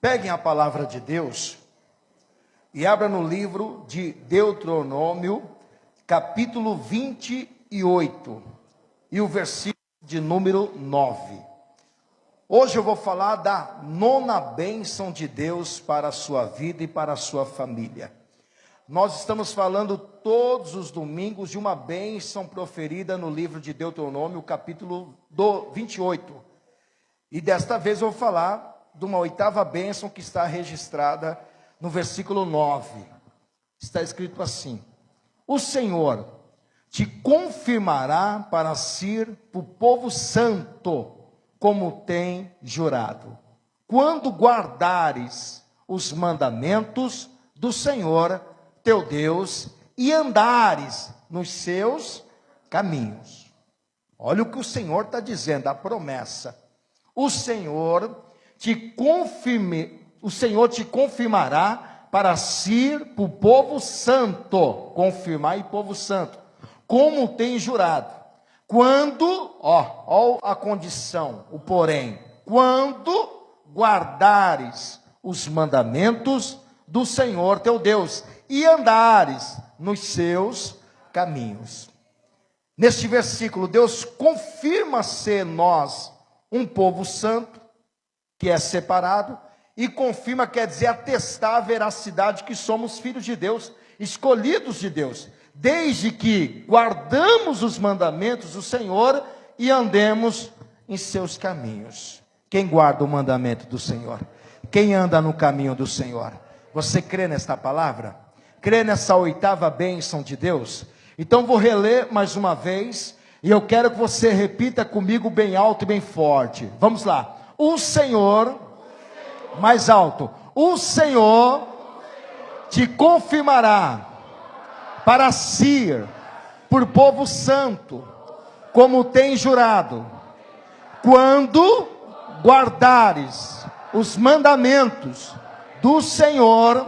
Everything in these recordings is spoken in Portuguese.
Peguem a palavra de Deus e abra no livro de Deuteronômio, capítulo 28, e o versículo de número 9. Hoje eu vou falar da nona bênção de Deus para a sua vida e para a sua família. Nós estamos falando todos os domingos de uma bênção proferida no livro de Deuteronômio, capítulo 28. E desta vez eu vou falar de uma oitava bênção que está registrada no versículo 9. Está escrito assim: o Senhor te confirmará para ser o povo santo, como tem jurado, quando guardares os mandamentos do Senhor teu Deus e andares nos seus caminhos. Olha o que o Senhor está dizendo, a promessa. O Senhor te confirmará para ser o povo santo, confirmar e povo santo, como tem jurado. Quando, ó a condição, o porém, quando guardares os mandamentos do Senhor teu Deus e andares nos seus caminhos. Neste versículo, Deus confirma ser nós um povo santo, que é separado, e confirma, quer dizer, atestar a veracidade que somos filhos de Deus, escolhidos de Deus, desde que guardamos os mandamentos do Senhor e andemos em seus caminhos. Quem guarda o mandamento do Senhor? Quem anda no caminho do Senhor? Você crê nesta palavra? Crê nessa oitava bênção de Deus? Então vou reler mais uma vez, e eu quero que você repita comigo bem alto e bem forte. Vamos lá. O Senhor, mais alto, o Senhor te confirmará para si, por povo santo, como tem jurado, quando guardares os mandamentos do Senhor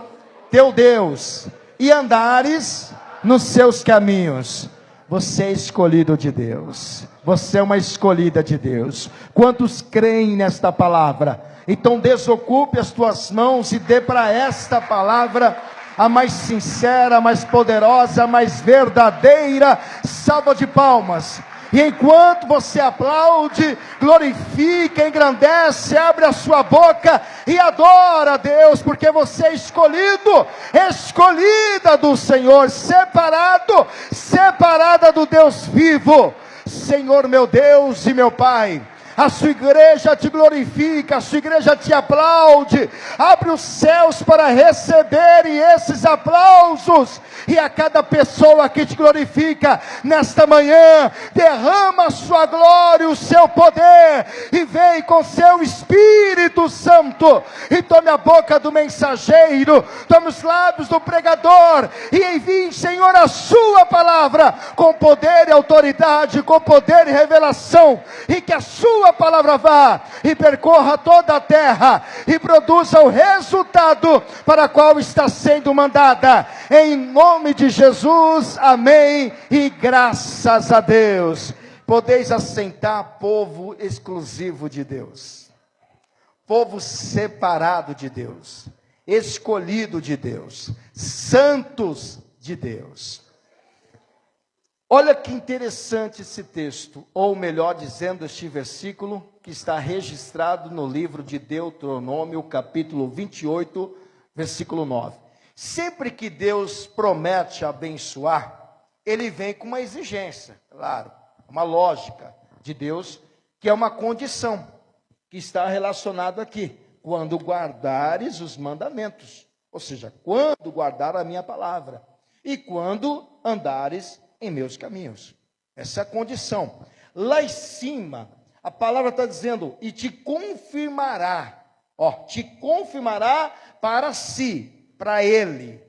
teu Deus e andares nos seus caminhos. Você é escolhido de Deus, você é uma escolhida de Deus. Quantos creem nesta palavra? Então desocupe as tuas mãos e dê para esta palavra a mais sincera, a mais poderosa, a mais verdadeira salva de palmas. E enquanto você aplaude, glorifica, engrandece, abre a sua boca e adora a Deus, porque você é escolhido, escolhida do Senhor, separada do Deus vivo. Senhor meu Deus e meu Pai, a sua igreja te glorifica, a sua igreja te aplaude, abre os céus para receberem esses aplausos, e a cada pessoa que te glorifica nesta manhã, derrama a sua glória, o seu poder, e vem com seu Espírito Santo, e tome a boca do mensageiro, tome os lábios do pregador, e envie, Senhor, a sua palavra, com poder e autoridade, com poder e revelação, e que a sua palavra vá e percorra toda a terra e produza o resultado para qual está sendo mandada, em nome de Jesus, amém e graças a Deus. Podeis assentar, povo exclusivo de Deus, povo separado de Deus, escolhido de Deus, santos de Deus. Olha que interessante esse texto, ou melhor dizendo, este versículo que está registrado no livro de Deuteronômio, capítulo 28, versículo 9. Sempre que Deus promete abençoar, Ele vem com uma exigência, claro, uma lógica de Deus, que é uma condição, que está relacionado aqui, quando guardares os mandamentos, ou seja, quando guardar a minha palavra, e quando andares em meus caminhos. Essa é a condição. Lá em cima, a palavra está dizendo, e te confirmará, te confirmará para si, para ele.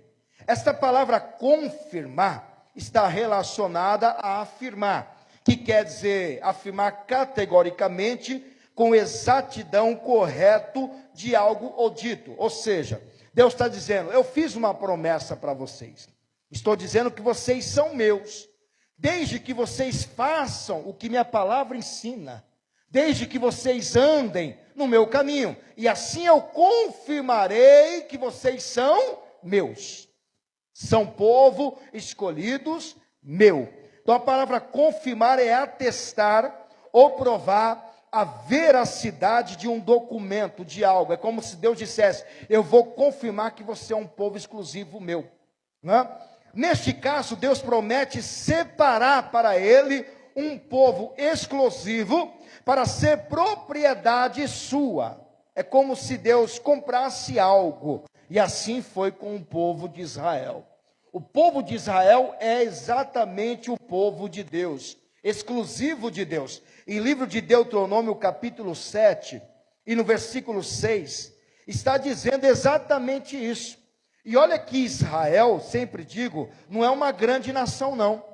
Esta palavra confirmar está relacionada a afirmar, que quer dizer afirmar categoricamente, com exatidão, correto de algo ou dito. Ou seja, Deus está dizendo, eu fiz uma promessa para vocês. Estou dizendo que vocês são meus, desde que vocês façam o que minha palavra ensina. desde que vocês andem no meu caminho, e assim eu confirmarei que vocês são meus. São povo escolhidos meu. Então a palavra confirmar é atestar ou provar a veracidade de um documento, de algo. É como se Deus dissesse: eu vou confirmar que você é um povo exclusivo meu, né? Neste caso, Deus promete separar para ele um povo exclusivo para ser propriedade sua. É como se Deus comprasse algo, e assim foi com o povo de Israel. O povo de Israel é exatamente o povo de Deus, exclusivo de Deus. Em livro de Deuteronômio, capítulo 7, e no versículo 6, está dizendo exatamente isso. E olha que Israel, sempre digo, não é uma grande nação não.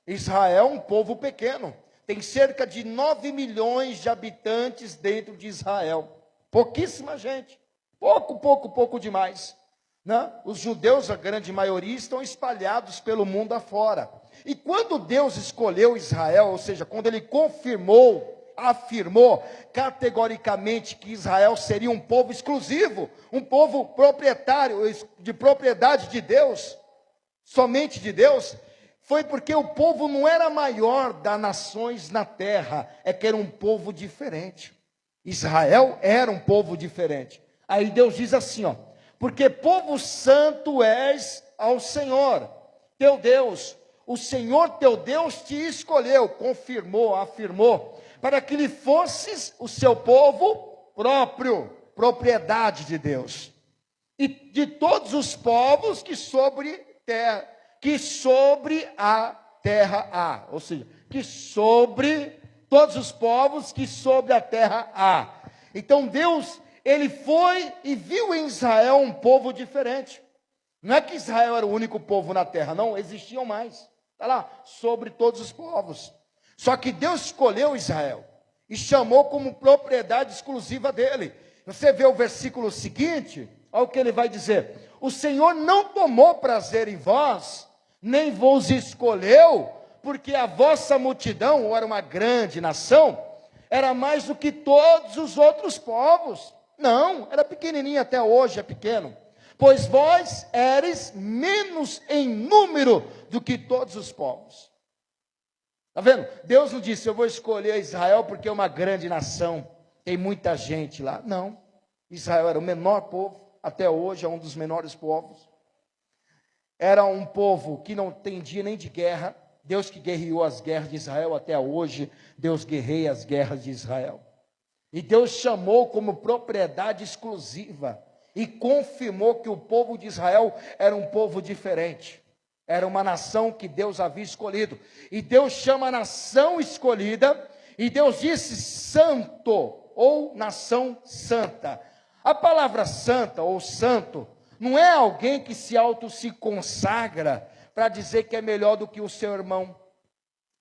Israel é um povo pequeno. Tem cerca de 9 milhões de habitantes dentro de Israel. Pouquíssima gente. Pouco demais, né? Os judeus, a grande maioria, estão espalhados pelo mundo afora. E quando Deus escolheu Israel, ou seja, quando ele afirmou categoricamente que Israel seria um povo exclusivo, um povo proprietário, de propriedade de Deus, somente de Deus, foi porque o povo não era maior das nações na terra, é que era um povo diferente. Israel era um povo diferente. Aí Deus diz assim, ó: porque povo santo és ao Senhor, teu Deus. O Senhor teu Deus te escolheu, confirmou, afirmou, para que lhe fosses o seu povo próprio, propriedade de Deus. E de todos os povos que sobre a terra há, ou seja, que sobre todos os povos que sobre a terra há. Então Deus, ele foi e viu em Israel um povo diferente. Não é que Israel era o único povo na terra, não, existiam mais. Está lá, sobre todos os povos. Só que Deus escolheu Israel e chamou como propriedade exclusiva dele. Você vê o versículo seguinte, olha o que ele vai dizer: o Senhor não tomou prazer em vós, nem vos escolheu, porque a vossa multidão, ou era uma grande nação, era mais do que todos os outros povos. Não, era pequenininho, até hoje é pequeno. Pois vós eres menos em número do que todos os povos. Está vendo? Deus não disse: eu vou escolher Israel porque é uma grande nação, tem muita gente lá. Não, Israel era o menor povo, até hoje é um dos menores povos. Era um povo que não entendia nem de guerra. Deus que guerreou as guerras de Israel, até hoje Deus guerreia as guerras de Israel. E Deus chamou como propriedade exclusiva e confirmou que o povo de Israel era um povo diferente. Era uma nação que Deus havia escolhido. E Deus chama a nação escolhida, e Deus disse santo, ou nação santa. A palavra santa ou santo não é alguém que se consagra para dizer que é melhor do que o seu irmão.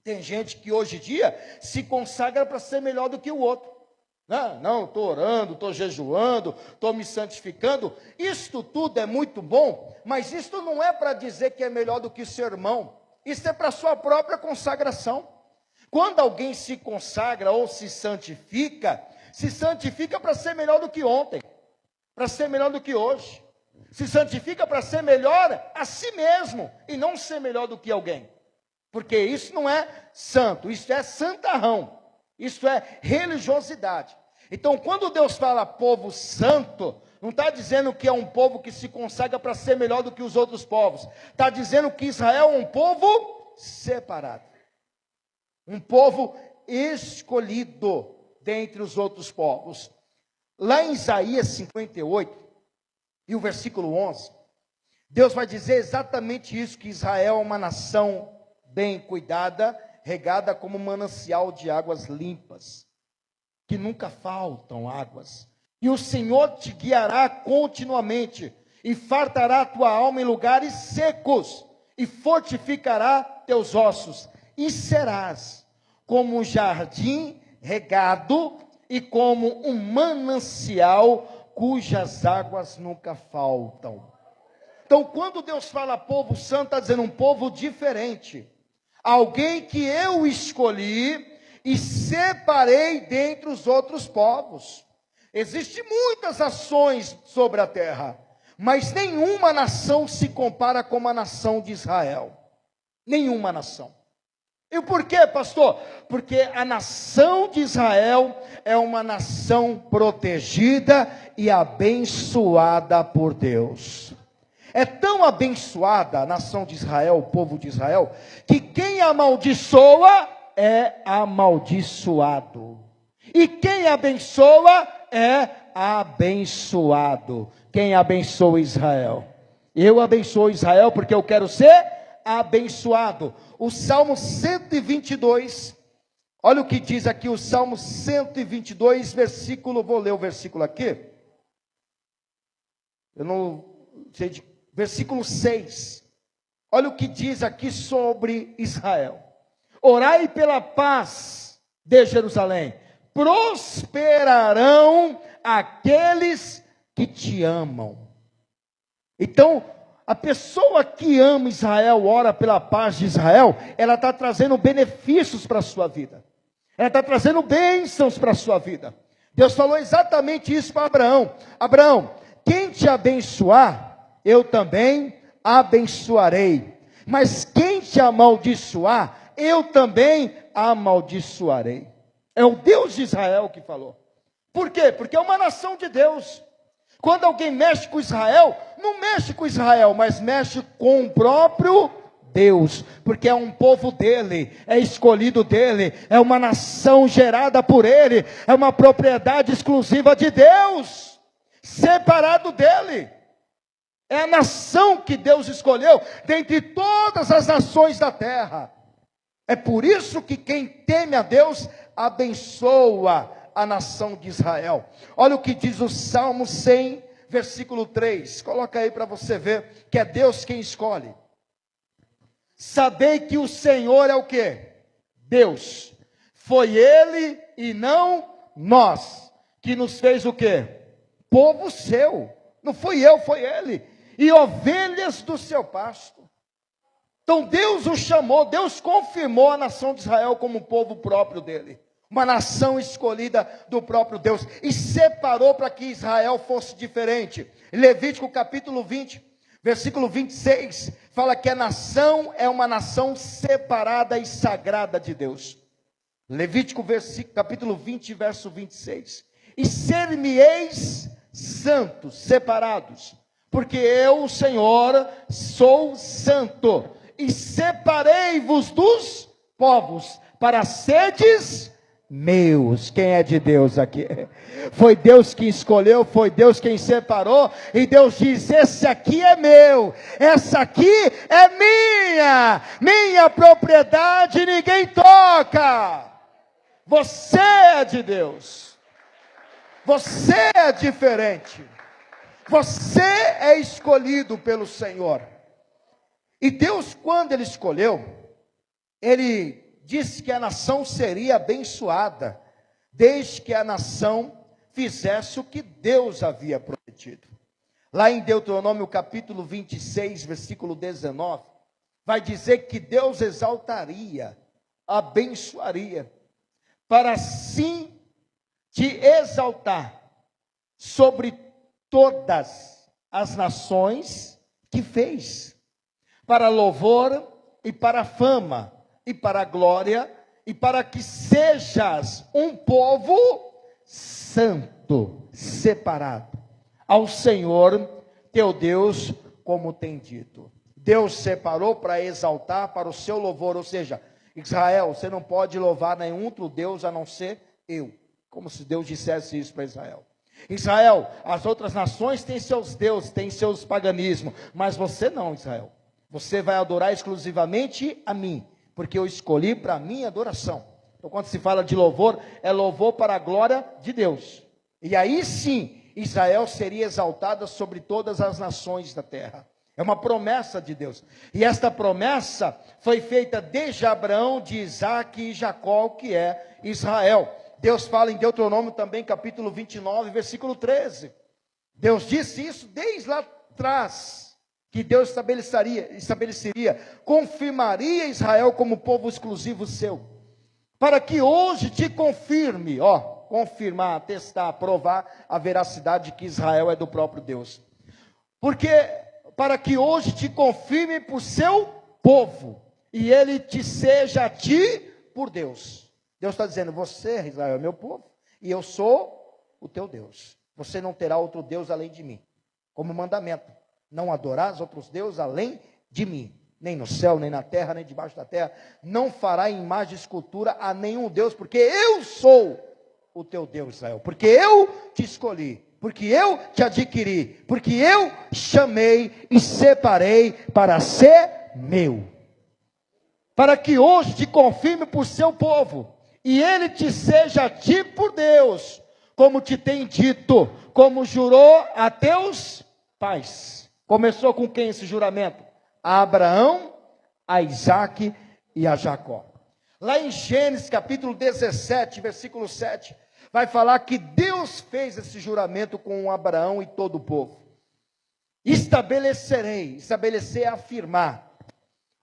Tem gente que hoje em dia se consagra para ser melhor do que o outro. Não, estou orando, estou jejuando, estou me santificando. Isto tudo é muito bom, mas isto não é para dizer que é melhor do que o seu irmão. Isso é para a sua própria consagração. Quando alguém se consagra ou se santifica para ser melhor do que ontem, para ser melhor do que hoje. Se santifica para ser melhor a si mesmo e não ser melhor do que alguém. Porque isso não é santo, isso é santarrão. Isso é religiosidade. Então, quando Deus fala povo santo, não está dizendo que é um povo que se consagra para ser melhor do que os outros povos. Está dizendo que Israel é um povo separado. Um povo escolhido dentre os outros povos. Lá em Isaías 58, e o versículo 11, Deus vai dizer exatamente isso, que Israel é uma nação bem cuidada, regada como um manancial de águas limpas, que nunca faltam águas. E o Senhor te guiará continuamente, e fartará a tua alma em lugares secos, e fortificará teus ossos, e serás como um jardim regado, e como um manancial cujas águas nunca faltam. Então, quando Deus fala povo santo, está dizendo um povo diferente. Alguém que eu escolhi e separei dentre os outros povos. Existem muitas nações sobre a terra, mas nenhuma nação se compara com a nação de Israel. Nenhuma nação. E por quê, pastor? Porque a nação de Israel é uma nação protegida e abençoada por Deus. É tão abençoada a nação de Israel, o povo de Israel, que quem amaldiçoa é amaldiçoado. E quem abençoa é abençoado. Quem abençoa Israel? Eu abençoo Israel porque eu quero ser abençoado. O Salmo 122, olha o que diz aqui o Salmo 122, versículo, vou ler o versículo aqui. Eu não sei de versículo 6. Olha o que diz aqui sobre Israel. Orai pela paz de Jerusalém. Prosperarão aqueles que te amam. Então, a pessoa que ama Israel, ora pela paz de Israel, ela está trazendo benefícios para a sua vida. Ela está trazendo bênçãos para a sua vida. Deus falou exatamente isso para Abraão. Abraão, quem te abençoar, eu também abençoarei. Mas quem te amaldiçoar, eu também amaldiçoarei. É o Deus de Israel que falou. Por quê? Porque é uma nação de Deus. Quando alguém mexe com Israel, não mexe com Israel, mas mexe com o próprio Deus, porque é um povo dele, é escolhido dele, é uma nação gerada por ele, é uma propriedade exclusiva de Deus, separado dele. É a nação que Deus escolheu dentre todas as nações da terra. É por isso que quem teme a Deus abençoa a nação de Israel. Olha o que diz o Salmo 100, versículo 3. Coloca aí para você ver que é Deus quem escolhe. Sabei que o Senhor é o quê? Deus. Foi Ele e não nós que nos fez o quê? Povo seu. Não fui eu, foi Ele. E ovelhas do seu pasto. Então Deus o chamou, Deus confirmou a nação de Israel como povo próprio dele. Uma nação escolhida do próprio Deus. E separou para que Israel fosse diferente. Levítico capítulo 20, versículo 26, fala que a nação é uma nação separada e sagrada de Deus. Levítico capítulo 20, verso 26. E ser-me-eis santos, separados, porque eu, o Senhor, sou santo. E separei-vos dos povos, para seres meus. Quem é de Deus aqui? Foi Deus quem escolheu, foi Deus quem separou, e Deus diz: esse aqui é meu, essa aqui é minha propriedade, ninguém toca. Você é de Deus, você é diferente, você é escolhido pelo Senhor. E Deus, quando Ele escolheu, Ele disse que a nação seria abençoada, desde que a nação fizesse o que Deus havia prometido. Lá em Deuteronômio capítulo 26, versículo 19, vai dizer que Deus exaltaria, abençoaria, para assim te exaltar sobre todas as nações que fez, para louvor e para fama, e para a glória, e para que sejas um povo santo, separado ao Senhor teu Deus, como tem dito. Deus separou para exaltar, para o seu louvor, ou seja, Israel, você não pode louvar nenhum outro Deus a não ser eu, como se Deus dissesse isso para Israel. Israel, as outras nações têm seus deuses, têm seus paganismos, mas você não, Israel. Você vai adorar exclusivamente a mim, porque eu escolhi para a minha adoração. Então, quando se fala de louvor, é louvor para a glória de Deus. E aí sim, Israel seria exaltada sobre todas as nações da terra. É uma promessa de Deus. E esta promessa foi feita desde Abraão, de Isaac e Jacó, que é Israel. Deus fala em Deuteronômio também, capítulo 29, versículo 13. Deus disse isso desde lá atrás, que Deus estabeleceria, confirmaria Israel como povo exclusivo seu, para que hoje te confirme, confirmar, testar, provar a veracidade de que Israel é do próprio Deus. Porque, para que hoje te confirme por seu povo, e ele te seja a ti por Deus. Deus está dizendo, você, Israel, é meu povo, e eu sou o teu Deus. Você não terá outro Deus além de mim. Como mandamento, não adorarás outros deuses além de mim. Nem no céu, nem na terra, nem debaixo da terra. Não fará imagem de escultura a nenhum Deus, porque eu sou o teu Deus, Israel. Porque eu te escolhi, porque eu te adquiri, porque eu chamei e separei para ser meu. Para que hoje te confirme por seu povo, e ele te seja a ti por Deus, como te tem dito, como jurou a teus pais. Começou com quem esse juramento? A Abraão, a Isaque e a Jacó. Lá em Gênesis capítulo 17, versículo 7, vai falar que Deus fez esse juramento com Abraão e todo o povo. Estabelecer é afirmar,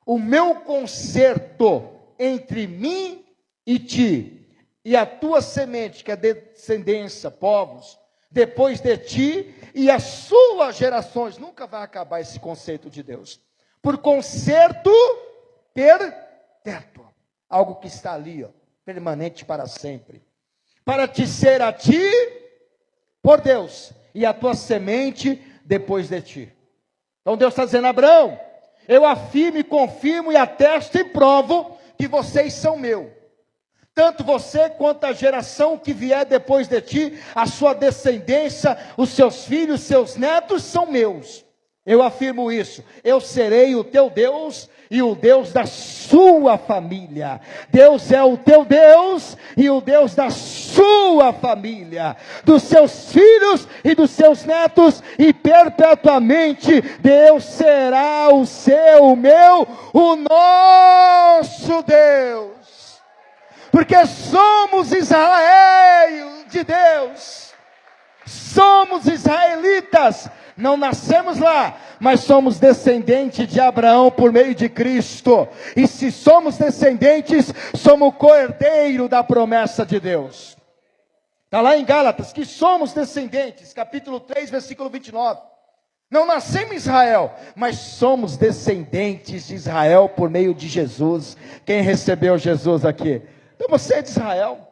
o meu concerto entre mim e ti, e a tua semente, que é descendência, povos, depois de ti, e as suas gerações, nunca vai acabar esse conceito de Deus, por concerto perpétuo, algo que está ali, permanente para sempre, para te ser a ti, por Deus, e a tua semente depois de ti. Então Deus está dizendo, Abraão, eu afirmo e confirmo e atesto e provo que vocês são meu. Tanto você quanto a geração que vier depois de ti, a sua descendência, os seus filhos, seus netos são meus. Eu afirmo isso, eu serei o teu Deus e o Deus da sua família. Deus é o teu Deus e o Deus da sua família, dos seus filhos e dos seus netos, e perpetuamente Deus será o seu, o meu, o nosso Deus. Porque somos Israel de Deus, somos israelitas, não nascemos lá, mas somos descendentes de Abraão por meio de Cristo, e se somos descendentes, somos co-herdeiro da promessa de Deus. Está lá em Gálatas, que somos descendentes, capítulo 3, versículo 29, não nascemos em Israel, mas somos descendentes de Israel por meio de Jesus. Quem recebeu Jesus aqui? Então você é de Israel,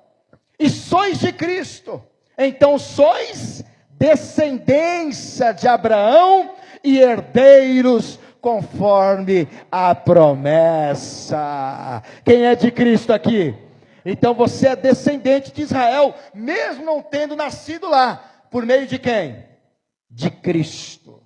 e sois de Cristo, então sois descendência de Abraão e herdeiros conforme a promessa. Quem é de Cristo aqui? Então você é descendente de Israel, mesmo não tendo nascido lá. Por meio de quem? De Cristo.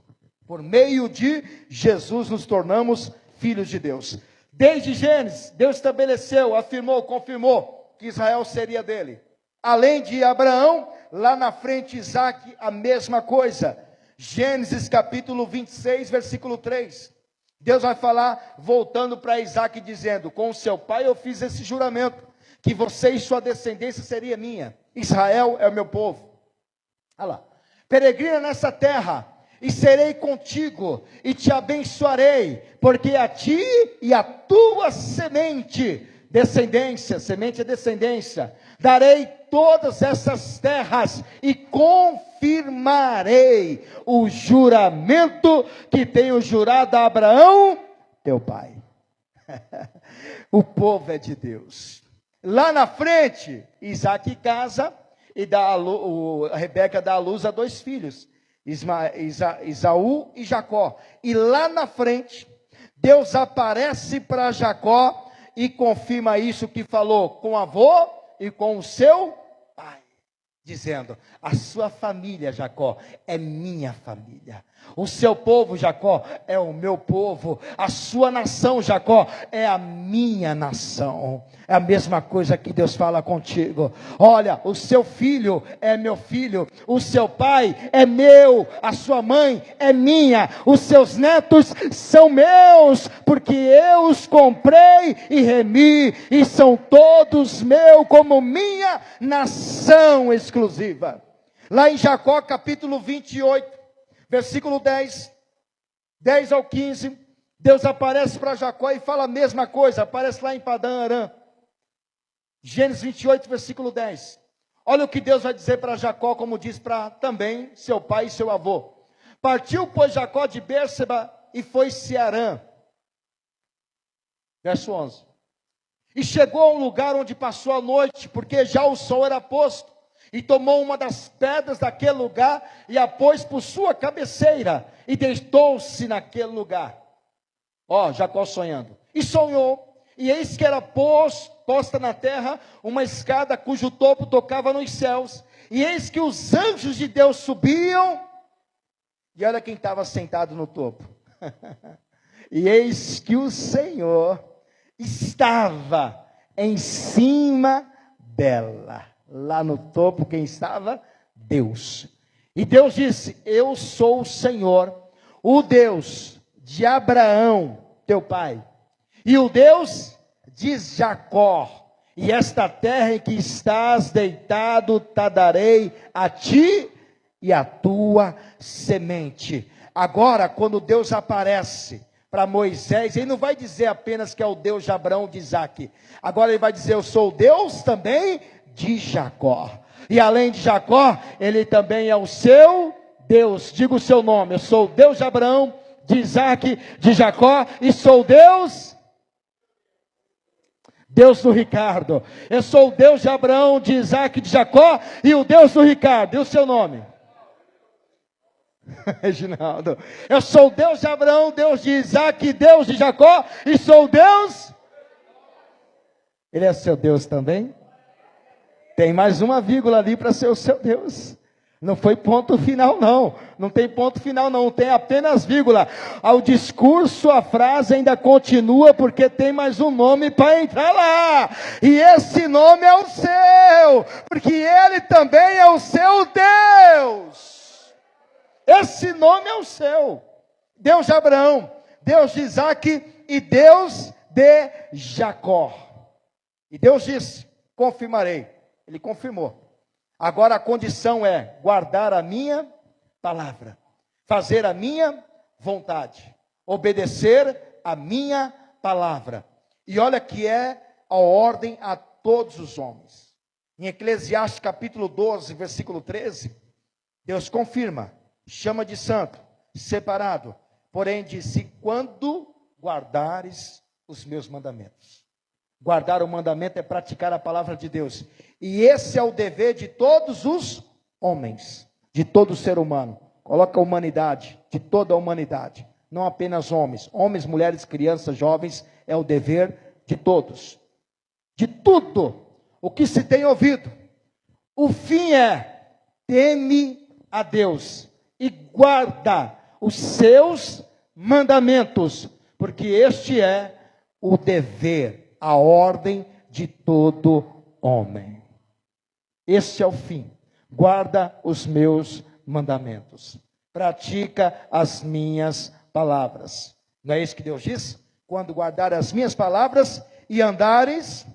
Por meio de Jesus nos tornamos filhos de Deus. Desde Gênesis, Deus estabeleceu, afirmou, confirmou que Israel seria dele. Além de Abraão, lá na frente Isaque, a mesma coisa. Gênesis capítulo 26, versículo 3. Deus vai falar, voltando para Isaque, dizendo, com seu pai eu fiz esse juramento, que você e sua descendência seria minha. Israel é o meu povo. Olha lá. Peregrina nessa terra, e serei contigo, e te abençoarei, porque a ti e a tua semente, descendência, semente é descendência, darei todas essas terras, e confirmarei o juramento que tenho jurado a Abraão, teu pai. O povo é de Deus. Lá na frente, Isaque casa, e Rebeca dá à luz a 2 filhos, Esaú e Jacó. E lá na frente, Deus aparece para Jacó e confirma isso que falou com o avô e com o seu pai, dizendo, a sua família, Jacó, é minha família. O seu povo, Jacó, é o meu povo. A sua nação, Jacó, é a minha nação. É a mesma coisa que Deus fala contigo. Olha, o seu filho é meu filho, o seu pai é meu, a sua mãe é minha, os seus netos são meus, porque eu os comprei e remi, e são todos meus, como minha nação exclusiva. Lá em Jacó capítulo 28, versículo 10 ao 15, Deus aparece para Jacó e fala a mesma coisa, aparece lá em Padã Arã. Gênesis 28, versículo 10. Olha o que Deus vai dizer para Jacó, como diz para também seu pai e seu avô. Partiu, pois, Jacó de Bérseba e foi-se a Harã. Verso 11. E chegou a um lugar onde passou a noite, porque já o sol era posto. E tomou uma das pedras daquele lugar e a pôs por sua cabeceira. E deitou-se naquele lugar. Ó, Jacó sonhando. E sonhou. E eis que era posta na terra uma escada cujo topo tocava nos céus. E eis que os anjos de Deus subiam. E olha quem estava sentado no topo. E eis que o Senhor estava em cima dela. Lá no topo quem estava? Deus. E Deus disse: eu sou o Senhor, o Deus de Abraão, teu pai, e o Deus de Jacó. E esta terra em que estás deitado, te darei a ti e a tua semente. Agora, quando Deus aparece para Moisés, ele não vai dizer apenas que é o Deus de Abraão, de Isaac. Agora ele vai dizer: eu sou o Deus também de Jacó. E além de Jacó, ele também é o seu Deus. Diga o seu nome: eu sou o Deus de Abraão, de Isaac, de Jacó, e sou o Deus do Ricardo. Eu sou o Deus de Abraão, de Isaac, de Jacó, e o Deus do Ricardo. E o seu nome? Reginaldo. Eu sou o Deus de Abraão, Deus de Isaac, Deus de Jacó, e sou o Deus. Ele é seu Deus também? Tem mais uma vírgula ali para ser o seu Deus. Não foi ponto final não. Não tem ponto final não. Tem apenas vírgula. Ao discurso, a frase ainda continua, porque tem mais um nome para entrar lá. E esse nome é o seu. Porque ele também é o seu Deus. Esse nome é o seu. Deus de Abraão, Deus de Isaac e Deus de Jacó. E Deus disse: confirmarei. Ele confirmou. Agora a condição é guardar a minha palavra, fazer a minha vontade, obedecer a minha palavra. E olha que é a ordem a todos os homens. Em Eclesiastes capítulo 12, versículo 13, Deus confirma, chama de santo, separado, porém disse: quando guardares os meus mandamentos. Guardar o mandamento é praticar a palavra de Deus. E esse é o dever de todos os homens, de todo ser humano. Coloca a humanidade, de toda a humanidade. Não apenas homens. Homens, mulheres, crianças, jovens, é o dever de todos. De tudo o que se tem ouvido. O fim é: teme a Deus e guarda os seus mandamentos, porque este é o dever, a ordem de todo homem. Este é o fim. Guarda os meus mandamentos. Pratica as minhas palavras. Não é isso que Deus diz? Quando guardar as minhas palavras e andares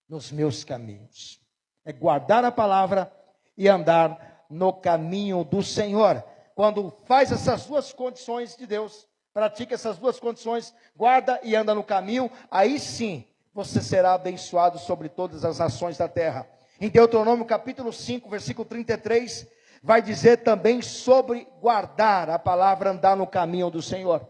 nos meus caminhos. É guardar a palavra e andar no caminho do Senhor. Quando faz essas duas condições de Deus, pratica essas duas condições, guarda e anda no caminho, aí sim você será abençoado sobre todas as nações da terra. Em Deuteronômio capítulo 5, versículo 33, vai dizer também sobre guardar a palavra, andar no caminho do Senhor.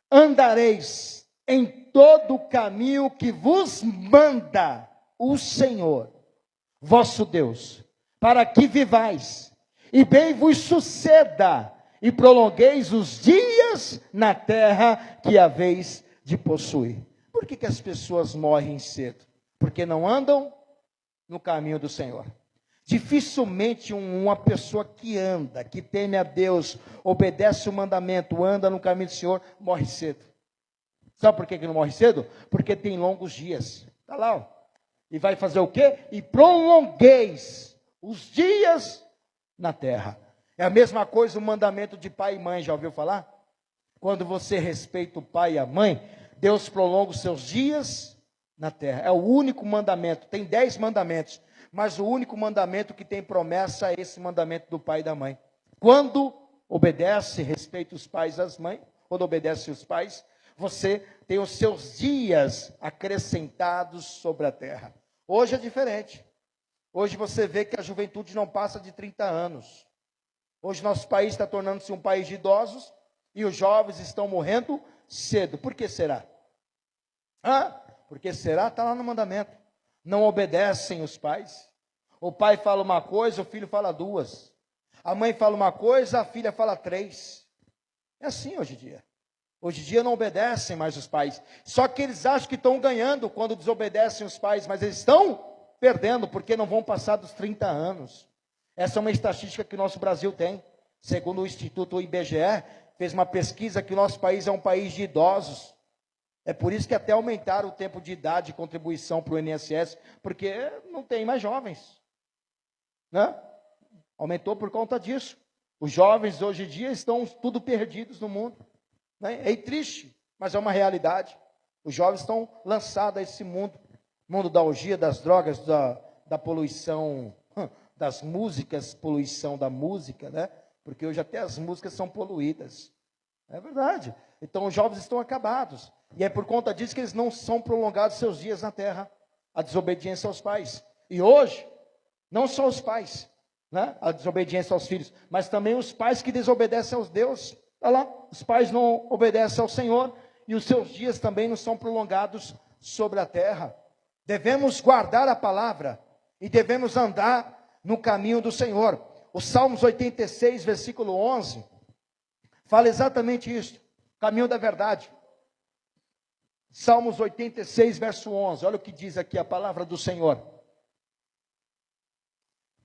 Andareis em todo o caminho que vos manda o Senhor, vosso Deus, para que vivais, e bem vos suceda, e prolongueis os dias na terra que haveis de possuir. Por que as pessoas morrem cedo? Porque não andam no caminho do Senhor. Dificilmente uma pessoa que anda, que teme a Deus, obedece o mandamento, anda no caminho do Senhor, morre cedo. Sabe por que não morre cedo? Porque tem longos dias. Está lá, ó. E vai fazer o quê? E prolongueis os dias na terra. É a mesma coisa o mandamento de pai e mãe, já ouviu falar? Quando você respeita o pai e a mãe, Deus prolonga os seus dias na terra. É o único mandamento. Tem 10 mandamentos, mas o único mandamento que tem promessa é esse mandamento do pai e da mãe. Quando obedece, respeita os pais e as mães, quando obedece os pais, você tem os seus dias acrescentados sobre a terra. Hoje é diferente. Hoje você vê que a juventude não passa de 30 anos. Hoje nosso país está tornando-se um país de idosos e os jovens estão morrendo cedo. Por que será? Porque será? Está lá no mandamento. Não obedecem os pais. O pai fala uma coisa, o filho fala duas. A mãe fala uma coisa, a filha fala três. É assim hoje em dia. Hoje em dia não obedecem mais os pais. Só que eles acham que estão ganhando quando desobedecem os pais, mas eles estão perdendo porque não vão passar dos 30 anos. Essa é uma estatística que o nosso Brasil tem. Segundo o Instituto IBGE, fez uma pesquisa que o nosso país é um país de idosos. É por isso que até aumentaram o tempo de idade de contribuição para o INSS, porque não tem mais jovens. Né? Aumentou por conta disso. Os jovens hoje em dia estão tudo perdidos no mundo. Né? É triste, mas é uma realidade. Os jovens estão lançados a esse mundo. Mundo da orgia, das drogas, da poluição, das músicas, poluição da música, né? Porque hoje até as músicas são poluídas. É verdade. Então os jovens estão acabados. E é por conta disso que eles não são prolongados seus dias na terra. A desobediência aos pais. E hoje, não só os pais, né? A desobediência aos filhos, mas também os pais que desobedecem aos Deus. Olha lá, os pais não obedecem ao Senhor e os seus dias também não são prolongados sobre a terra. Devemos guardar a palavra e devemos andar no caminho do Senhor. O Salmos 86, versículo 11, fala exatamente isso, caminho da verdade. Salmos 86, verso 11, olha o que diz aqui a palavra do Senhor.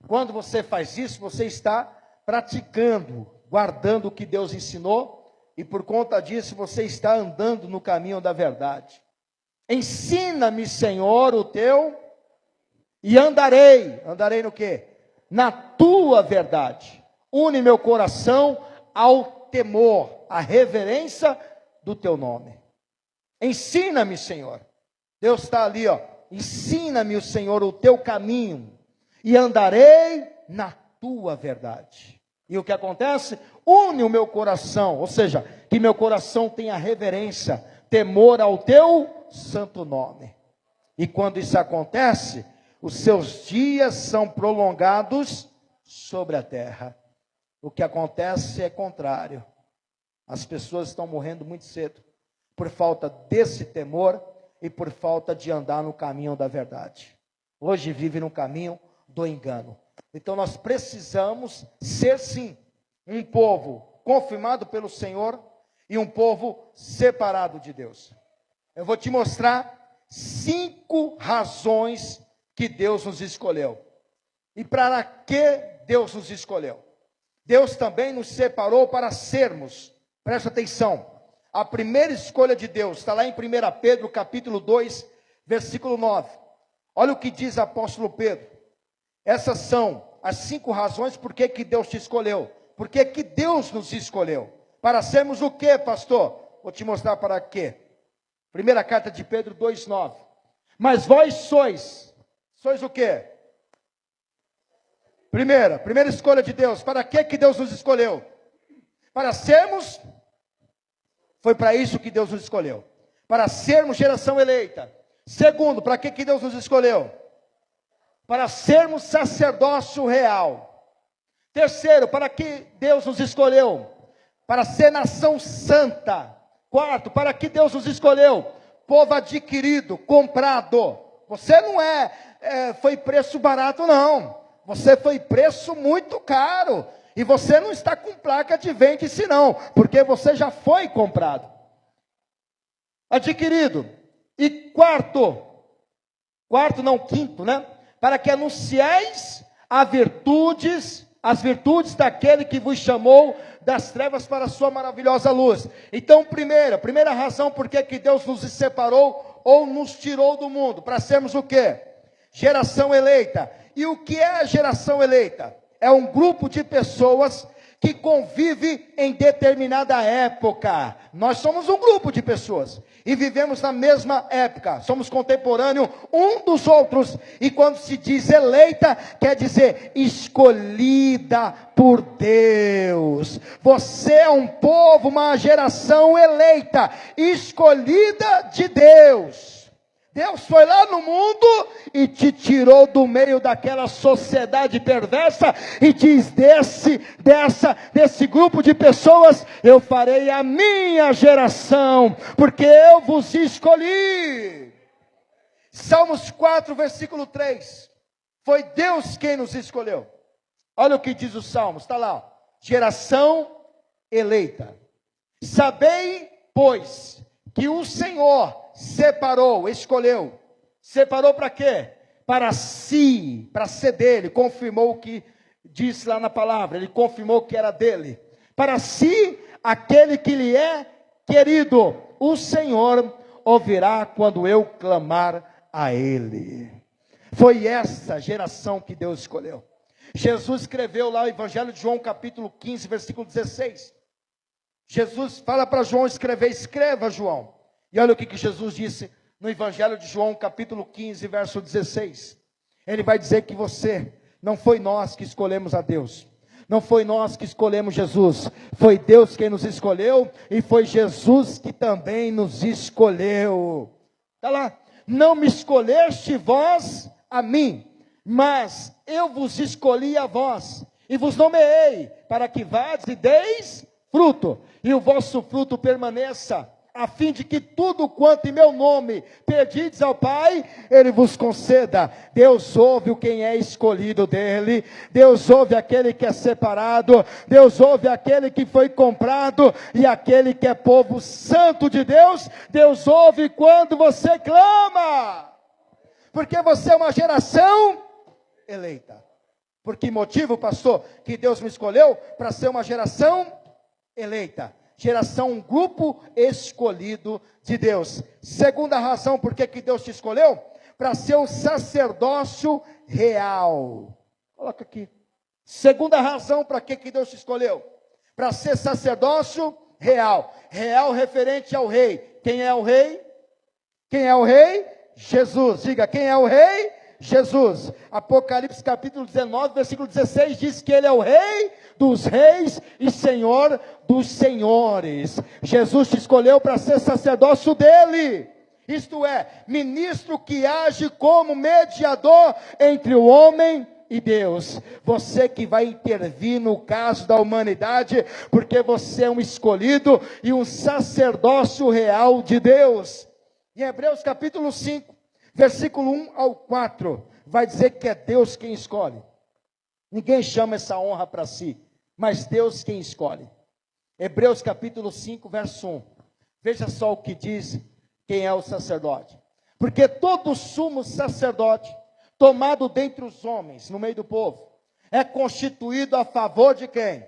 Quando você faz isso, você está praticando, guardando o que Deus ensinou, e por conta disso você está andando no caminho da verdade. Ensina-me, Senhor, o teu, e andarei no quê? Na tua verdade. Une meu coração ao temor, à reverência do teu nome. Ensina-me, Senhor. Deus está ali, ó. Ensina-me, o Senhor, o teu caminho, e andarei na tua verdade. E o que acontece? Une o meu coração, ou seja, que meu coração tenha reverência, temor ao teu santo nome. E quando isso acontece, os seus dias são prolongados sobre a terra. O que acontece é contrário. As pessoas estão morrendo muito cedo, por falta desse temor e por falta de andar no caminho da verdade. Hoje vive no caminho do engano. Então nós precisamos ser sim, um povo confirmado pelo Senhor e um povo separado de Deus. Eu vou te mostrar 5 razões que Deus nos escolheu. E para que Deus nos escolheu? Deus também nos separou para sermos, presta atenção, a primeira escolha de Deus, está lá em 1 Pedro capítulo 2, versículo 9. Olha o que diz o apóstolo Pedro. Essas são as 5 razões por que Deus te escolheu. Por que Deus nos escolheu? Para sermos o que, pastor? Vou te mostrar para quê. Primeira carta de Pedro 2,9. Mas vós sois o quê? Primeira escolha de Deus. Para que Deus nos escolheu? Para sermos, foi para isso que Deus nos escolheu. Para sermos geração eleita. Segundo, para que Deus nos escolheu? Para sermos sacerdócio real. Terceiro, para que Deus nos escolheu? Para ser nação santa. Quarto, para que Deus nos escolheu? Povo adquirido, comprado. Você não foi preço barato não. Você foi preço muito caro. E você não está com placa de vende-se não. Porque você já foi comprado. Adquirido. E quinto, né? Para que anuncieis as virtudes daquele que vos chamou das trevas para a sua maravilhosa luz. Então, primeira razão por que Deus nos separou ou nos tirou do mundo, para sermos o quê? Geração eleita. E o que é a geração eleita? É um grupo de pessoas que convive em determinada época. Nós somos um grupo de pessoas e vivemos na mesma época, somos contemporâneos um dos outros, e quando se diz eleita, quer dizer escolhida por Deus. Você é um povo, uma geração eleita, escolhida de Deus. Deus foi lá no mundo e te tirou do meio daquela sociedade perversa e diz: desse grupo de pessoas eu farei a minha geração, porque eu vos escolhi. Salmos 4, versículo 3. Foi Deus quem nos escolheu. Olha o que diz o Salmos, está lá, ó. Geração eleita. Sabei, pois, que o Senhor separou, escolheu. Separou para quê? Para si, para ser dele. Confirmou o que disse lá na palavra. Ele confirmou que era dele. Para si, aquele que lhe é querido. O Senhor ouvirá quando eu clamar a ele. Foi essa geração que Deus escolheu. Jesus escreveu lá o Evangelho de João, capítulo 15, versículo 16. Jesus fala para João escrever: escreva, João. E olha o que Jesus disse no Evangelho de João, capítulo 15, verso 16. Ele vai dizer que não foi nós que escolhemos a Deus. Não foi nós que escolhemos Jesus. Foi Deus quem nos escolheu e foi Jesus que também nos escolheu. Está lá. Não me escolheste vós a mim, mas eu vos escolhi a vós e vos nomeei para que vades e deis fruto, e o vosso fruto permaneça, a fim de que tudo quanto em meu nome pedides ao Pai, Ele vos conceda. Deus ouve quem é escolhido dEle, Deus ouve aquele que é separado, Deus ouve aquele que foi comprado, e aquele que é povo santo de Deus, Deus ouve quando você clama, porque você é uma geração eleita. Por que motivo, pastor, que Deus me escolheu? Para ser uma geração eleita. Geração, um grupo escolhido de Deus. Segunda razão por que Deus te escolheu: para ser um sacerdócio real. Coloca aqui. Segunda razão para que Deus te escolheu: para ser sacerdócio real. Real referente ao rei. Quem é o rei? Quem é o rei? Jesus. Diga, quem é o rei? Jesus. Apocalipse capítulo 19, versículo 16 diz que Ele é o Rei dos reis e Senhor dos senhores. Jesus te escolheu para ser sacerdócio dEle, isto é, ministro que age como mediador entre o homem e Deus. Você que vai intervir no caso da humanidade, porque você é um escolhido e um sacerdócio real de Deus. Em Hebreus capítulo 5, versículo 1 ao 4, vai dizer que é Deus quem escolhe. Ninguém chama essa honra para si, mas Deus quem escolhe. Hebreus capítulo 5, verso 1. Veja só o que diz quem é o sacerdote. Porque todo sumo sacerdote, tomado dentre os homens, no meio do povo, é constituído a favor de quem?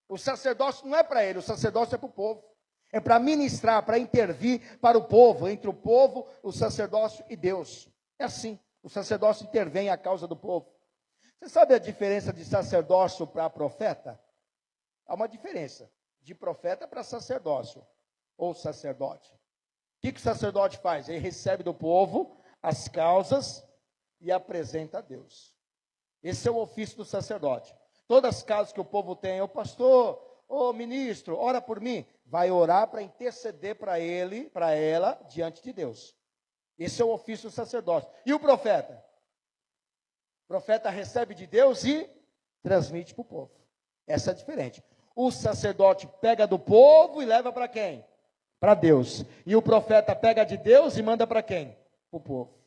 O sacerdócio não é para ele, o sacerdócio é para o povo. É para ministrar, para intervir para o povo, entre o povo, o sacerdócio e Deus. É assim, o sacerdócio intervém à causa do povo. Você sabe a diferença de sacerdócio para profeta? Há uma diferença, de profeta para sacerdócio, ou sacerdote. O que o sacerdote faz? Ele recebe do povo as causas e apresenta a Deus. Esse é o ofício do sacerdote. Todas as causas que o povo tem, o pastor, o ministro, ora por mim, vai orar para interceder para ele, para ela, diante de Deus. Esse é o ofício do sacerdote. E o profeta? O profeta recebe de Deus e transmite para o povo. Essa é diferente. O sacerdote pega do povo e leva para quem? Para Deus. E o profeta pega de Deus e manda para quem? Para o povo.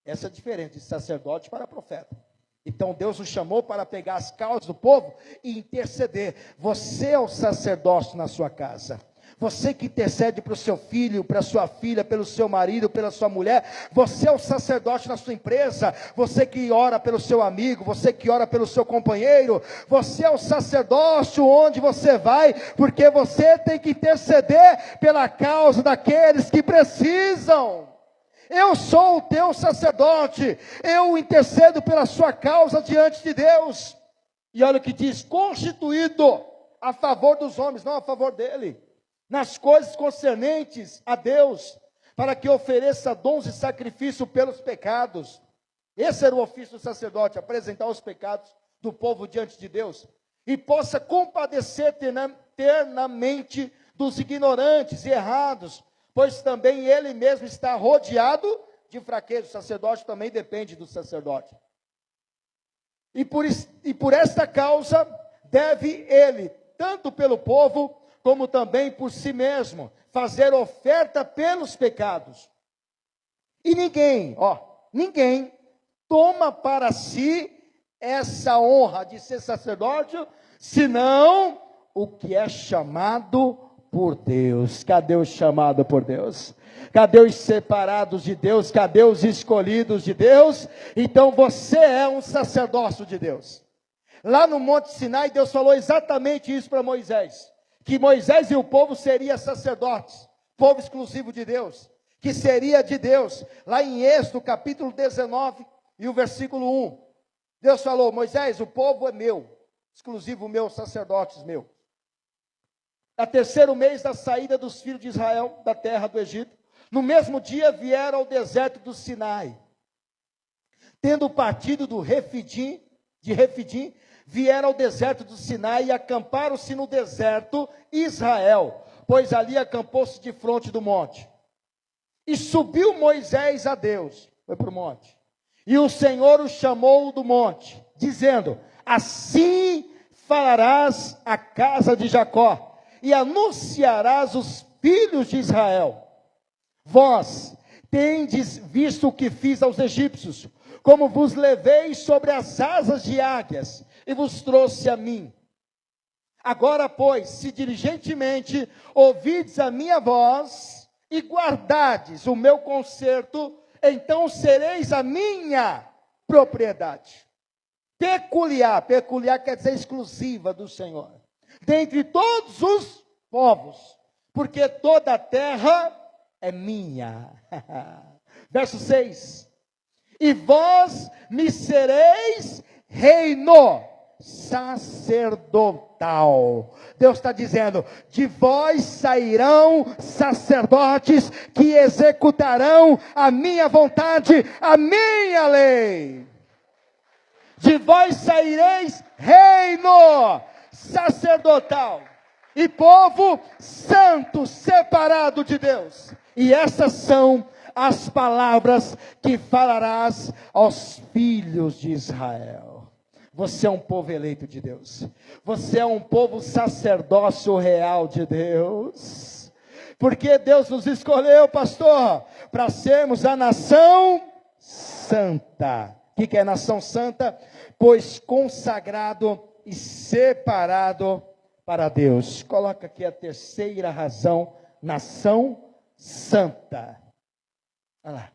Essa é a diferença de sacerdote para profeta. Então Deus o chamou para pegar as causas do povo e interceder. Você é o sacerdócio na sua casa. Você que intercede para o seu filho, para a sua filha, pelo seu marido, pela sua mulher. Você é o sacerdote na sua empresa. Você que ora pelo seu amigo, você que ora pelo seu companheiro. Você é o sacerdócio onde você vai, porque você tem que interceder pela causa daqueles que precisam. Eu sou o teu sacerdote, eu intercedo pela sua causa diante de Deus. E olha o que diz: constituído a favor dos homens, não a favor dele, nas coisas concernentes a Deus, para que ofereça dons e sacrifício pelos pecados. Esse era o ofício do sacerdote, apresentar os pecados do povo diante de Deus, e possa compadecer ter na mente dos ignorantes e errados, pois também ele mesmo está rodeado de fraqueza. O sacerdote também depende do sacerdote. E por esta causa deve ele, tanto pelo povo, como também por si mesmo, fazer oferta pelos pecados. E ninguém toma para si essa honra de ser sacerdote, senão o que é chamado por Deus. Cadê os chamados por Deus? Cadê os separados de Deus? Cadê os escolhidos de Deus? Então você é um sacerdócio de Deus. Lá no Monte Sinai, Deus falou exatamente isso para Moisés, que Moisés e o povo seriam sacerdotes, povo exclusivo de Deus, que seria de Deus. Lá em Êxodo, capítulo 19, e o versículo 1, Deus falou: Moisés, o povo é meu, exclusivo meu, sacerdotes meu. No terceiro mês da saída dos filhos de Israel da terra do Egito, no mesmo dia vieram ao deserto do Sinai. Tendo partido de Refidim, vieram ao deserto do Sinai e acamparam-se no deserto Israel, pois ali acampou-se de fronte do monte. E subiu Moisés a Deus, foi para o monte, e o Senhor o chamou do monte, dizendo: assim falarás à casa de Jacó, e anunciarás os filhos de Israel: vós tendes visto o que fiz aos egípcios, como vos levei sobre as asas de águias, e vos trouxe a mim. Agora, pois, se diligentemente ouvides a minha voz, e guardardes o meu concerto, então sereis a minha propriedade. Peculiar quer dizer exclusiva do Senhor, dentre todos os povos, porque toda a terra é minha. Verso 6. E vós me sereis reino sacerdotal. Deus está dizendo: de vós sairão sacerdotes que executarão a minha vontade, a minha lei. De vós saireis reino sacerdotal e povo santo, separado de Deus. E essas são as palavras que falarás aos filhos de Israel. Você é um povo eleito de Deus. Você é um povo sacerdócio real de Deus. Porque Deus nos escolheu, pastor, para sermos a nação santa. O que é nação santa? Pois consagrado e separado para Deus. Coloca aqui a terceira razão: nação santa. Olha lá,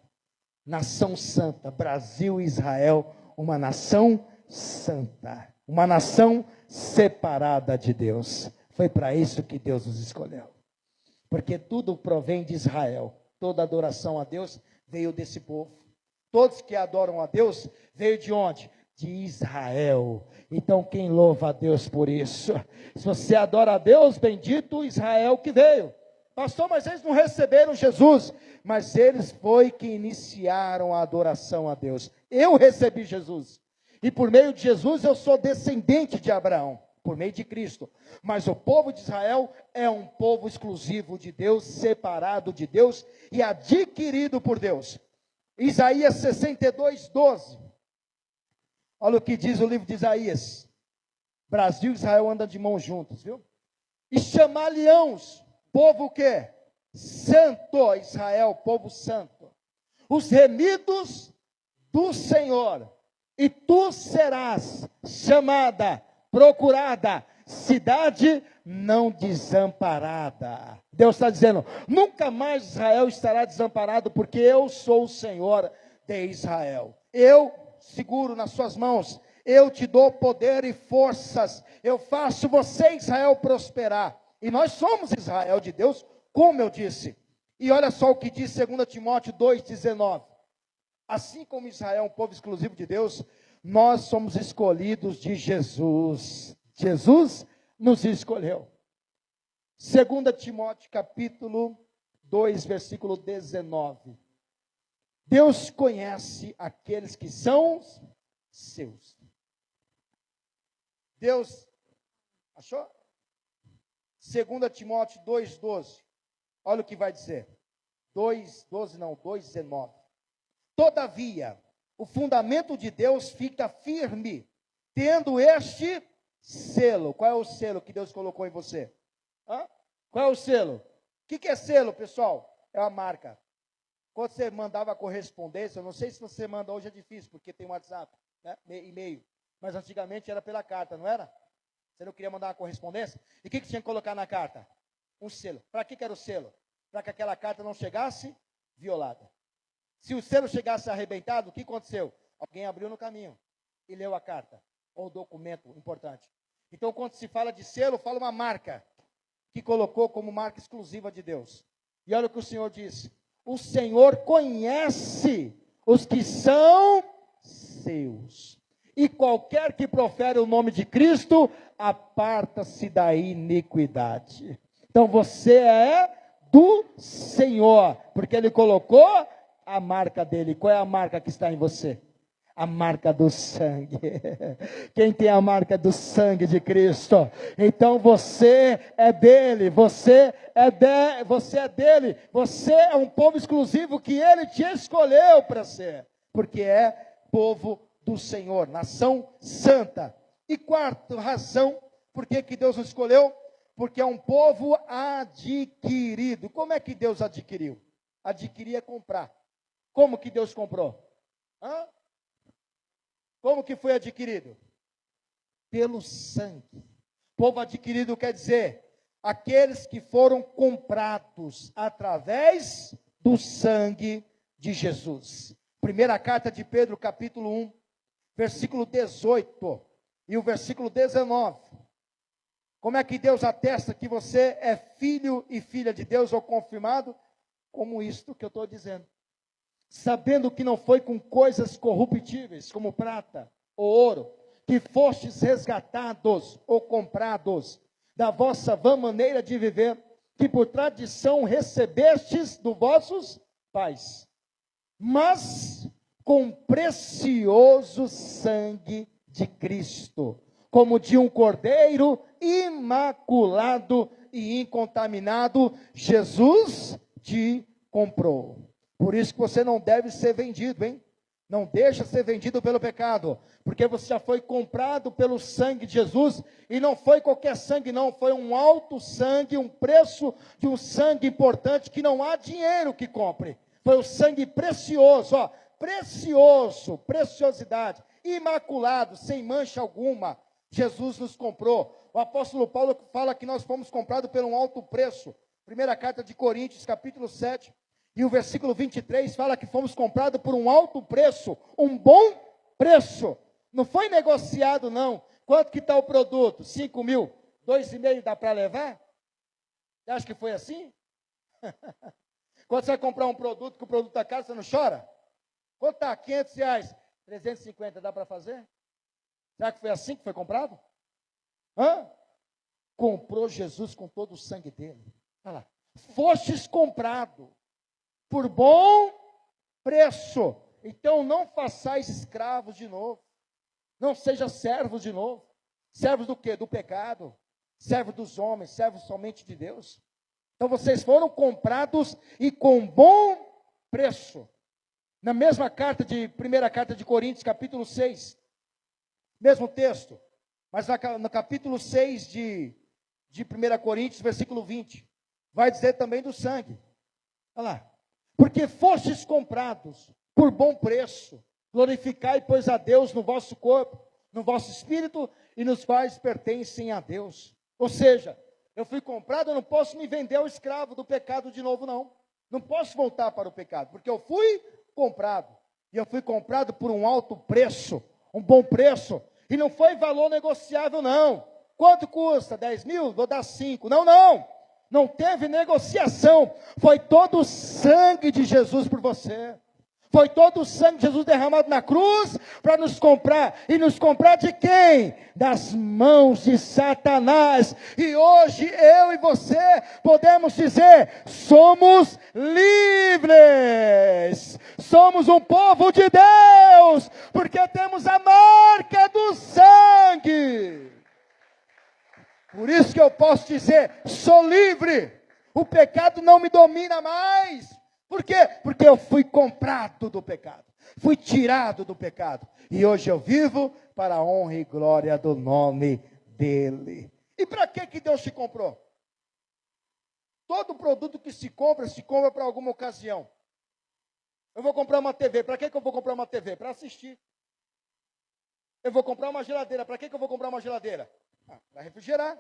nação santa, Brasil e Israel, uma nação santa, uma nação separada de Deus. Foi para isso que Deus nos escolheu, porque tudo provém de Israel. Toda adoração a Deus veio desse povo. Todos que adoram a Deus veio de onde? De Israel. Então quem louva a Deus por isso? Se você adora a Deus, bendito Israel que veio. Pastor, mas eles não receberam Jesus. Mas eles foi que iniciaram a adoração a Deus. Eu recebi Jesus. E por meio de Jesus eu sou descendente de Abraão, por meio de Cristo. Mas o povo de Israel é um povo exclusivo de Deus, separado de Deus e adquirido por Deus. Isaías 62, 12. Olha o que diz o livro de Isaías. Brasil e Israel andam de mãos juntos, viu? E chamar-lhe-ãos, povo o quê? Santo, Israel, povo santo. Os remidos do Senhor. E tu serás chamada, procurada, cidade não desamparada. Deus está dizendo: nunca mais Israel estará desamparado, porque eu sou o Senhor de Israel. Eu seguro nas suas mãos, eu te dou poder e forças, eu faço você, Israel, prosperar. E nós somos Israel de Deus, como eu disse. E olha só o que diz 2 Timóteo 2,19. Assim como Israel é um povo exclusivo de Deus, nós somos escolhidos de Jesus. Jesus nos escolheu. 2 Timóteo capítulo 2, versículo 19. Deus conhece aqueles que são seus. Deus, achou? 2 Timóteo 2,12. Olha o que vai dizer. 2,12 não, 2,19. Todavia, o fundamento de Deus fica firme, tendo este selo. Qual é o selo que Deus colocou em você? Qual é o selo? O que é selo, pessoal? É uma marca. Quando você mandava correspondência, eu não sei se você manda hoje, é difícil, porque tem WhatsApp, né? E-mail. Mas antigamente era pela carta, não era? Você não queria mandar uma correspondência? E o que tinha que colocar na carta? Um selo. Para que era o selo? Para que aquela carta não chegasse violada. Se o selo chegasse arrebentado, o que aconteceu? Alguém abriu no caminho e leu a carta, ou documento importante. Então, quando se fala de selo, fala uma marca, que colocou como marca exclusiva de Deus. E olha o que o Senhor disse. O Senhor conhece os que são seus. E qualquer que profere o nome de Cristo, aparta-se da iniquidade. Então você é do Senhor, porque Ele colocou a marca dele. Qual é a marca que está em você? A marca do sangue. Quem tem a marca do sangue de Cristo? Então você é dele, você é dele, você é um povo exclusivo que ele te escolheu para ser, porque é povo do Senhor, nação santa. E quarta razão, por que Deus nos escolheu? Porque é um povo adquirido. Como é que Deus adquiriu? Adquirir é comprar. Como que Deus comprou? Como que foi adquirido? Pelo sangue. Povo adquirido quer dizer, aqueles que foram comprados através do sangue de Jesus. Primeira carta de Pedro, capítulo 1, versículo 18 e o versículo 19. Como é que Deus atesta que você é filho e filha de Deus ou confirmado? Como isto que eu estou dizendo. Sabendo que não foi com coisas corruptíveis, como prata ou ouro, que fostes resgatados ou comprados da vossa vã maneira de viver, que por tradição recebestes dos vossos pais, mas com precioso sangue de Cristo, como de um cordeiro imaculado e incontaminado, Jesus te comprou. Por isso que você não deve ser vendido, hein? Não deixa ser vendido pelo pecado, porque você já foi comprado pelo sangue de Jesus, e não foi qualquer sangue não, foi um alto sangue, um preço de um sangue importante, que não há dinheiro que compre. Foi o sangue precioso, precioso, preciosidade, imaculado, sem mancha alguma. Jesus nos comprou. O apóstolo Paulo fala que nós fomos comprados por um alto preço. Primeira carta de Coríntios, capítulo 7, e o versículo 23 fala que fomos comprados por um alto preço, um bom preço. Não foi negociado não. Quanto que está o produto? 5 mil, 2,5 dá para levar? Você acha que foi assim? Quando você vai comprar um produto, que o produto está caro, você não chora? Quanto está? 500 reais, 350 dá para fazer? Será que foi assim que foi comprado? Comprou Jesus com todo o sangue dele. Olha lá. Fostes comprado por bom preço. Então não façais escravos de novo. Não sejam servos de novo. Servos do quê? Do pecado. Servos dos homens, servos somente de Deus. Então vocês foram comprados e com bom preço. Na mesma carta primeira carta de Coríntios, capítulo 6. Mesmo texto. Mas no capítulo 6 de 1 Coríntios, versículo 20. Vai dizer também do sangue. Olha lá. Porque fostes comprados por bom preço, glorificai, pois, a Deus no vosso corpo, no vosso espírito, e nos quais pertencem a Deus. Ou seja, eu fui comprado, eu não posso me vender ao escravo do pecado de novo, não. Não posso voltar para o pecado, porque eu fui comprado. E eu fui comprado por um alto preço, um bom preço. E não foi valor negociável, não. Quanto custa? 10 mil? Vou dar 5. Não. Não teve negociação, foi todo o sangue de Jesus por você, foi todo o sangue de Jesus derramado na cruz, para nos comprar, e nos comprar de quem? Das mãos de Satanás. E hoje eu e você podemos dizer, somos livres, somos um povo de Deus, porque temos a marca do sangue. Por isso que eu posso dizer, sou livre. O pecado não me domina mais. Por quê? Porque eu fui comprado do pecado. Fui tirado do pecado. E hoje eu vivo para a honra e glória do nome dele. E para que Deus te comprou? Todo produto que se compra para alguma ocasião. Eu vou comprar uma TV. Para que eu vou comprar uma TV? Para assistir. Eu vou comprar uma geladeira. Para que eu vou comprar uma geladeira? Para refrigerar.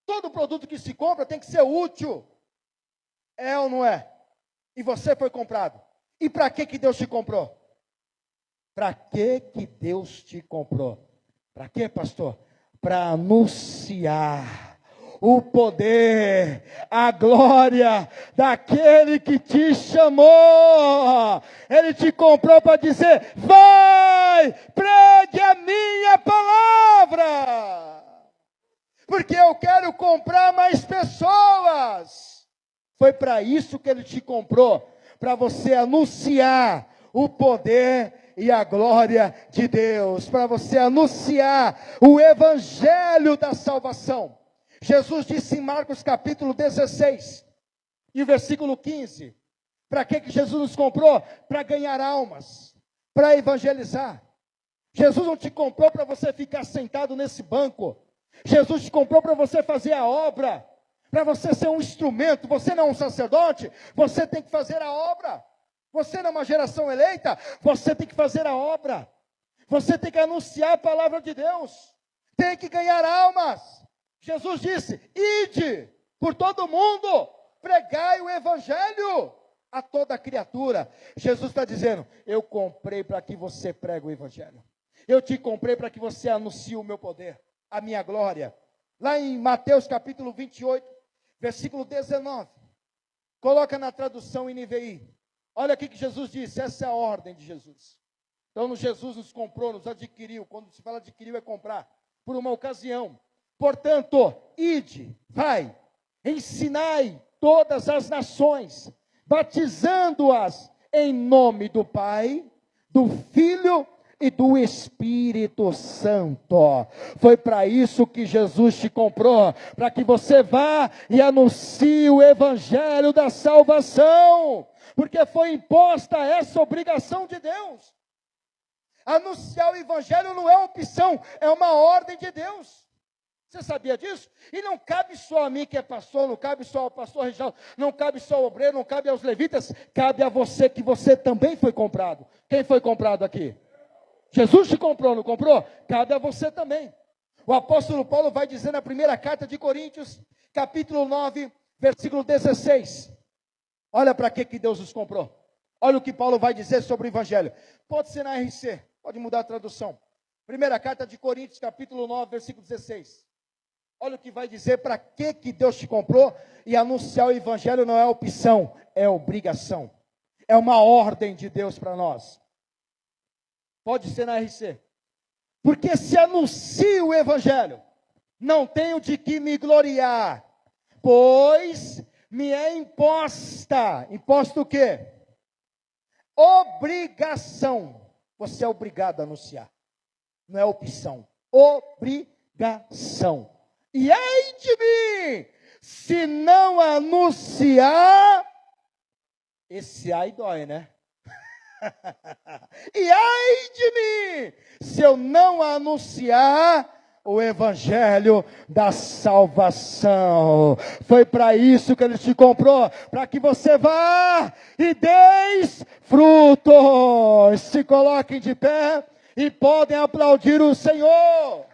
Todo produto que se compra tem que ser útil. É ou não é? E você foi comprado. E para que Deus te comprou? Para que Deus te comprou? Para que, pastor? Para anunciar o poder, a glória daquele que te chamou. Ele te comprou para dizer: vai, pregue a minha palavra. Porque eu quero comprar mais pessoas. Foi para isso que ele te comprou, para você anunciar o poder e a glória de Deus, para você anunciar o evangelho da salvação. Jesus disse em Marcos capítulo 16, e versículo 15, para que Jesus nos comprou? Para ganhar almas, para evangelizar. Jesus não te comprou para você ficar sentado nesse banco. Jesus te comprou para você fazer a obra, para você ser um instrumento. Você não é um sacerdote, você tem que fazer a obra. Você não é uma geração eleita, você tem que fazer a obra. Você tem que anunciar a palavra de Deus, tem que ganhar almas. Jesus disse: ide por todo mundo, pregai o evangelho a toda criatura. Jesus está dizendo: eu comprei para que você pregue o evangelho. Eu te comprei para que você anuncie o meu poder, a minha glória. Lá em Mateus capítulo 28, versículo 19. Coloca na tradução NVI. Olha aqui que Jesus disse, essa é a ordem de Jesus. Então Jesus nos comprou, nos adquiriu. Quando se fala adquiriu é comprar, por uma ocasião. Portanto, ide, vai, ensinai todas as nações, batizando-as em nome do Pai, do Filho e do Espírito Santo. Foi para isso que Jesus te comprou, para que você vá e anuncie o evangelho da salvação, porque foi imposta essa obrigação de Deus. Anunciar o evangelho não é uma opção, é uma ordem de Deus. Você sabia disso? E não cabe só a mim que é pastor, não cabe só ao pastor Reginaldo, não cabe só ao obreiro, não cabe aos levitas, cabe a você, que você também foi comprado. Quem foi comprado aqui? Jesus te comprou, não comprou? Cabe a você também. O apóstolo Paulo vai dizer na primeira carta de Coríntios, capítulo 9, versículo 16. Olha para que Deus nos comprou. Olha o que Paulo vai dizer sobre o evangelho. Pode ser na RC, pode mudar a tradução. Primeira carta de Coríntios, capítulo 9, versículo 16. Olha o que vai dizer para que Deus te comprou. E anunciar o evangelho não é opção, é obrigação. É uma ordem de Deus para nós. Pode ser na RC. Porque se anuncio o evangelho, não tenho de que me gloriar, pois me é imposta. Imposto o quê? Obrigação. Você é obrigado a anunciar. Não é opção. Obrigação. E ai de mim, se não anunciar, esse ai dói, né? E ai de mim, se eu não anunciar o evangelho da salvação. Foi para isso que ele te comprou, para que você vá e deis frutos. Se coloquem de pé e podem aplaudir o Senhor.